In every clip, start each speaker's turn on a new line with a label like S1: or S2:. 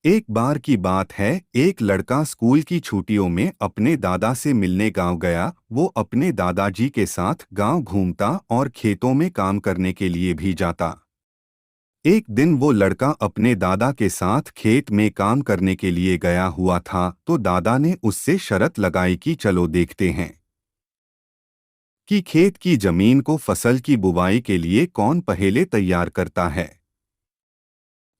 S1: एक बार की बात है। एक लड़का स्कूल की छुट्टियों में अपने दादा से मिलने गांव गया। वो अपने दादाजी के साथ गांव घूमता और खेतों में काम करने के लिए भी जाता। एक दिन वो लड़का अपने दादा के साथ खेत में काम करने के लिए गया हुआ था, तो दादा ने उससे शर्त लगाई कि चलो देखते हैं कि खेत की जमीन को फसल की बुवाई के लिए कौन पहले तैयार करता है।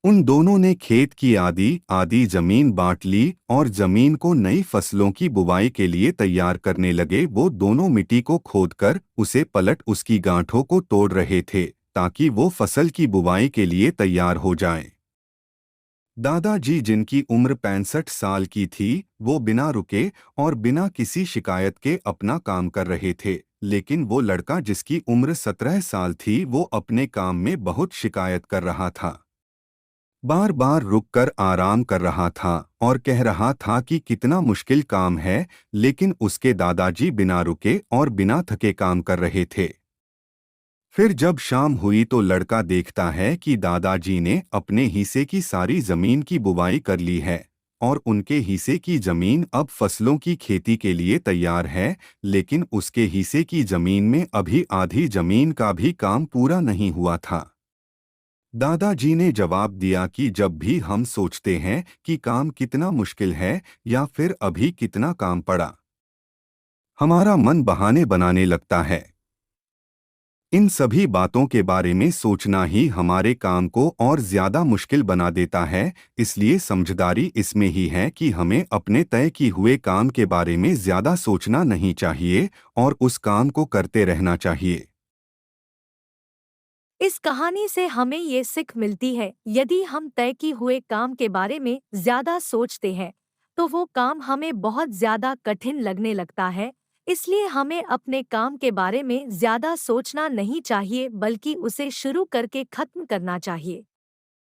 S1: उन दोनों ने खेत की आधी आधी जमीन बांट ली और जमीन को नई फसलों की बुवाई के लिए तैयार करने लगे। वो दोनों मिट्टी को खोदकर उसे पलट उसकी गांठों को तोड़ रहे थे ताकि वो फसल की बुवाई के लिए तैयार हो जाएं। दादाजी, जिनकी उम्र 65 साल की थी, वो बिना रुके और बिना किसी शिकायत के अपना काम कर रहे थे। लेकिन वो लड़का, जिसकी उम्र 17 साल थी, वो अपने काम में बहुत शिकायत कर रहा था। बार बार रुककर आराम कर रहा था और कह रहा था कि कितना मुश्किल काम है, लेकिन उसके दादाजी बिना रुके और बिना थके काम कर रहे थे। फिर जब शाम हुई तो लड़का देखता है कि दादाजी ने अपने हिस्से की सारी जमीन की बुवाई कर ली है और उनके हिस्से की जमीन अब फसलों की खेती के लिए तैयार है, लेकिन उसके हिस्से की जमीन में अभी आधी जमीन का भी काम पूरा नहीं हुआ था। दादाजी ने जवाब दिया कि जब भी हम सोचते हैं कि काम कितना मुश्किल है या फिर अभी कितना काम पड़ा, हमारा मन बहाने बनाने लगता है। इन सभी बातों के बारे में सोचना ही हमारे काम को और ज्यादा मुश्किल बना देता है। इसलिए समझदारी इसमें ही है कि हमें अपने तय किए हुए काम के बारे में ज्यादा सोचना नहीं चाहिए और उस काम को करते रहना चाहिए।
S2: इस कहानी से हमें ये सीख मिलती है, यदि हम तय किए हुए काम के बारे में ज्यादा सोचते हैं तो वो काम हमें बहुत ज्यादा कठिन लगने लगता है। इसलिए हमें अपने काम के बारे में ज्यादा सोचना नहीं चाहिए, बल्कि उसे शुरू करके खत्म करना चाहिए।